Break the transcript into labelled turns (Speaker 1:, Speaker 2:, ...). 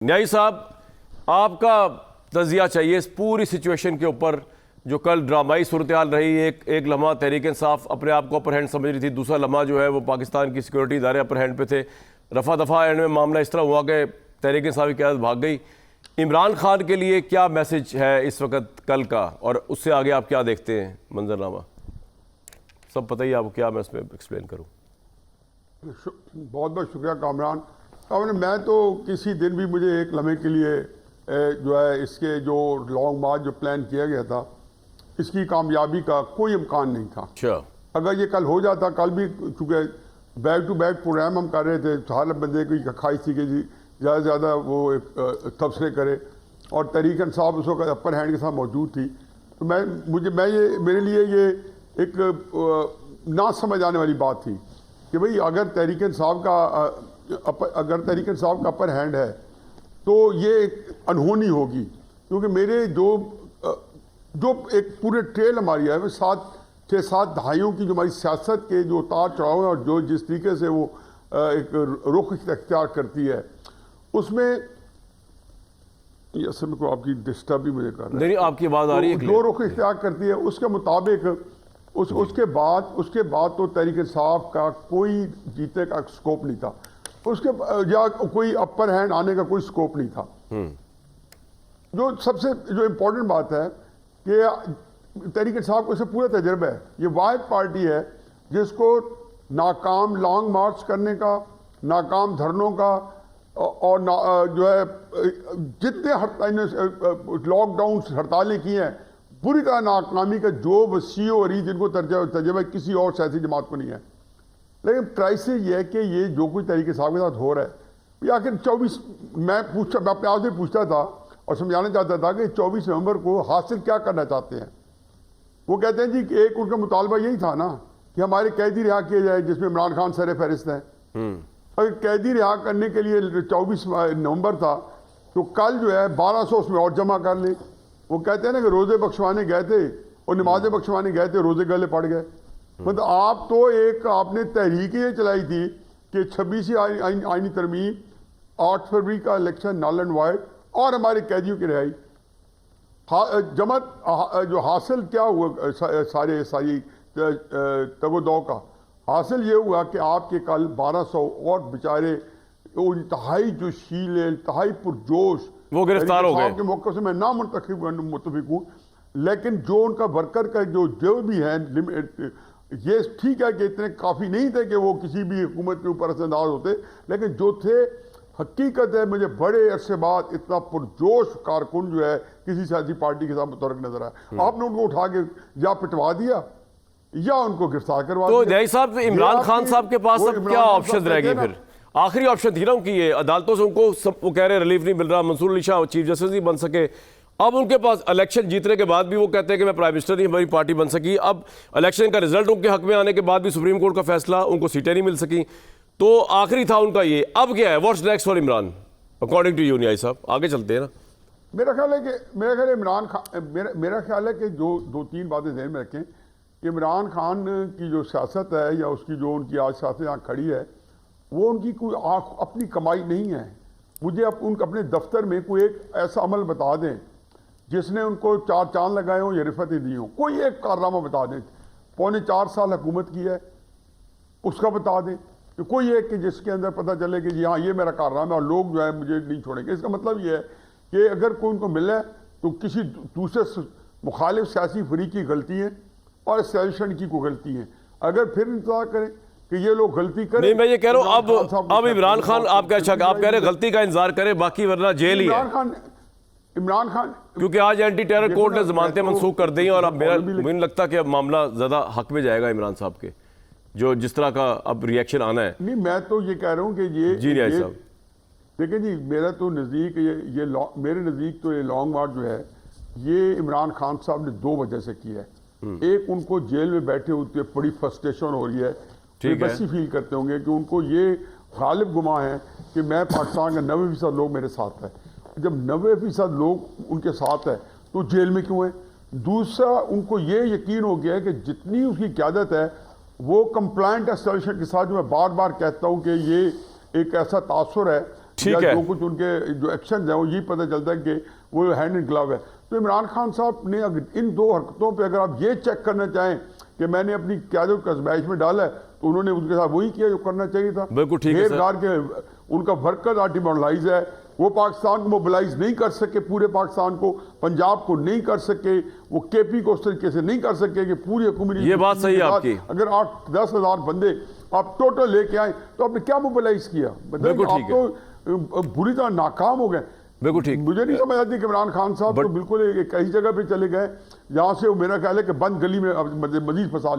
Speaker 1: न्याई साहब, आपका तजिया चाहिए इस पूरी सिचुएशन के ऊपर जो कल ड्रामाई सूरत हाल रही। एक लम्हा तहरीक इंसाफ अपने आप को अपर हैंड समझ रही थी, दूसरा लम्हा जो है वो पाकिस्तान की सिक्योरिटी इदारे अपर हैंड पे थे। रफा दफा एंड में मामला इस तरह हुआ कि तहरीक इंसाफ की क़यादत भाग गई। इमरान खान के लिए क्या मैसेज है इस वक्त कल का, और उससे आगे आप क्या देखते हैं मंजरनामा? सब पता ही आपको, क्या मैं इसमें एक्सप्लेन करूँ?
Speaker 2: बहुत बहुत शुक्रिया कामरान। मैं तो किसी दिन भी मुझे एक लम्हे के लिए जो है इसके जो लॉन्ग मार्च जो प्लान किया गया था इसकी कामयाबी का कोई इम्कान नहीं था।
Speaker 1: अच्छा,
Speaker 2: अगर ये कल हो जाता, कल भी चूँकि बैक टू बैक प्रोग्राम हम कर रहे थे, हर बंदे की ख्वाहिश थी कि जी ज़्यादा से ज़्यादा वो तबसरे करे और तहरीक इंसाफ उस वक्त अपर हैंड के साथ मौजूद थी। तो मेरे लिए ये एक ना समझ आने वाली बात थी कि भाई अगर तहरीक इंसाफ का अपर हैंड है तो ये एक अनहोनी होगी, क्योंकि मेरे जो एक पूरे ट्रेल हमारी है वो 6-7 दहाइयों की जो हमारी सियासत के जो उतार चढ़ाव है और जो जिस तरीके से वो एक रुख इख्तियार करती है उसमें असल में को आपकी डिस्टर्ब भी मुझे कर रहा है।
Speaker 1: नहीं, आपकी आवाज़ आ रही है।
Speaker 2: जो रुख इख्तियार करती है उसके मुताबिक उसके बाद तो तहरीक इंसाफ का कोई जीतने का स्कोप नहीं था, उसके या कोई अपर हैंड आने का कोई स्कोप नहीं था। जो सबसे जो इम्पोर्टेंट बात है कि तहरीक इंसाफ को इससे पूरा तजर्बा है। ये वाहिद पार्टी है जिसको नाकाम लॉन्ग मार्च करने का, नाकाम धरनों का और जो है जितने लॉकडाउन हड़तालें की हैं बुरी तरह नाकामी का जो वसी और जिनको तजर्बा किसी और सियासी जमात को नहीं है। लेकिन क्राइसिस ये है कि ये जो कुछ तरीके साहब के साथ हो रहा है, ये आखिर 24 मैं अपने आप से पूछता था और समझाना चाहता था कि 24 नवंबर को हासिल क्या करना चाहते हैं। वो कहते हैं जी कि एक उनका मुतालबा यही था ना कि हमारे कैदी रिहा किए जाए, जिसमें इमरान खान सर फहरिस्त हैं। अगर कैदी रिहा करने के लिए 24 नवंबर था तो कल जो है 1200 उसमें और जमा कर ले। वो कहते हैं ना कि रोज़े बख्शवाने गए थे और नमाजें बख्शवाने गए थे, रोज़े गले पड़ गए। मतलब आप तो आपने तहरीक ये चलाई थी कि 26वीं आईनी तरमीम, 8 फरवरी का इलेक्शन नल एंड वाइड और हमारे कैदियों की रिहाई। जमत जो हासिल क्या हुआ सारी तगोदौ का हासिल ये हुआ कि आपके कल 1200 और बेचारे इंतहाई जो शीले, इंतहाई पुरजोश
Speaker 1: वो गिरफ्तार हो गए।
Speaker 2: के मौके से मैं ना मुतफिक हूँ, लेकिन जो उनका वर्कर का जो भी है ये ठीक है कि इतने काफ़ी नहीं थे कि वो किसी भी हुकूमत के ऊपर असरअंदाज होते, लेकिन जो थे हकीकत है मुझे बड़े अरसे बाद इतना पुरजोश कारकुन जो है किसी सियासी पार्टी के साथ मुतरक नजर आया। आपने उनको उठा के या पिटवा दिया या उनको गिरफ्तार करवा दिया।
Speaker 1: तो जय साहब, इमरान खान साहब के पास अब क्या ऑप्शन रह गए? फिर आखिरी ऑप्शन थी ना उनकी, ये अदालतों से उनको वो कह रहे रिलीफ नहीं मिल रहा, मंसूर अली शाह चीफ जस्टिस नहीं बन सके। अब उनके पास इलेक्शन जीतने के बाद भी वो कहते हैं कि मैं प्राइम मिनिस्टर नहीं, हमारी पार्टी बन सकी। अब इलेक्शन का रिजल्ट उनके हक में आने के बाद भी सुप्रीम कोर्ट का फैसला, उनको सीटें नहीं मिल सकी। तो आखिरी था उनका ये, अब क्या है? What's next for Imran according to you न्याई साहब? आगे चलते हैं ना।
Speaker 2: मेरा ख्याल है कि इमरान खान, मेरा ख्याल है कि जो 2-3 बातें ध्यान में रखें। इमरान खान की जो सियासत है या उसकी जो उनकी आज सियासत यहाँ खड़ी है वो उनकी कोई अपनी कमाई नहीं है। मुझे उनके अपने दफ्तर में कोई एक ऐसा अमल बता दें जिसने उनको 4 चांद लगाए हों या रिफतें दी हों। कोई एक कारनामा बता दें, 4.25 साल हुकूमत की है उसका बता दें कि कोई एक कि जिसके अंदर पता चले कि जी हाँ ये मेरा कारनामा है और लोग जो है मुझे नहीं छोड़ेंगे। इसका मतलब ये है कि अगर कोई उनको मिले तो किसी दूसरे मुखालिफ सियासी फरीक की गलती है और सैशन की कोई गलती है। अगर फिर इंतजार करें कि ये लोग गलती करें।
Speaker 1: नहीं, मैं ये कह रहा हूँ अब इमरान खान आप कह रहे गलती का इंतजार करें, बाकी वरना जेल ही है।
Speaker 2: इमरान खान
Speaker 1: क्योंकि आज एंटी टेरर कोर्ट ने जमानतें मनसूख कर दी और अब मुझे नहीं लगता कि अब मामला ज्यादा हक में जाएगा इमरान साहब के, जो जिस तरह का अब रिएक्शन आना है।
Speaker 2: नहीं, मैं तो ये कह रहा हूँ कि ये
Speaker 1: जी न्याय साहब
Speaker 2: देखिए जी, मेरा तो नज़दीक मेरे नज़दीक तो ये लॉन्ग मार्च जो है ये इमरान खान साहब ने 2 वजह से किया है। एक, उनको जेल में बैठे होते बड़ी फ्रस्ट्रेशन हो रही है, बेबसी फील करते होंगे कि उनको ये गालिब गुमा है कि मैं पाकिस्तान का 90% लोग मेरे साथ है। जब 90% लोग उनके साथ है तो जेल में क्यों है? दूसरा, उनको ये यकीन हो गया है कि जितनी उसकी क़यादत है वो कंप्लायंट एस्टेब्लिशमेंट के साथ, जो मैं बार बार कहता हूँ कि ये एक ऐसा तासुर है
Speaker 1: ठीक
Speaker 2: या
Speaker 1: है।
Speaker 2: जो कुछ उनके जो एक्शन है वो यही पता चलता है कि वो हैंड इन ग्लव है। तो इमरान खान साहब ने अगर इन दो हरकतों पे अगर आप ये चेक करना चाहें कि मैंने अपनी क्यादत को आजमाइश में डाला है, तो उन्होंने उनके साथ वही किया जो करना चाहिए था।
Speaker 1: बिल्कुल ठीक है सर।
Speaker 2: बेकार के उनका वर्कर्स आर डिमोरलाइज है, वो पाकिस्तान को मोबिलाइज नहीं कर सके, पूरे पाकिस्तान को, पंजाब को नहीं कर सके, वो केपी को उस तरीके से नहीं कर सके कि पूरी कम्युनिटी।
Speaker 1: ये बात सही है आपकी।
Speaker 2: अगर 8-10 हज़ार बंदे आप टोटल लेके आए तो आपने क्या मोबिलाइज किया?
Speaker 1: बिल्कुल
Speaker 2: आप
Speaker 1: ठीक है।
Speaker 2: तो बुरी तरह नाकाम हो गए।
Speaker 1: बिल्कुल ठीक।
Speaker 2: मुझे नहीं समझ आती कि इमरान खान साहब तो बिल्कुल एक ऐसी जगह पे चले गए जहां से वो मेरा ख्याल है कि बंद गली में अब मजीद फंसा लिया।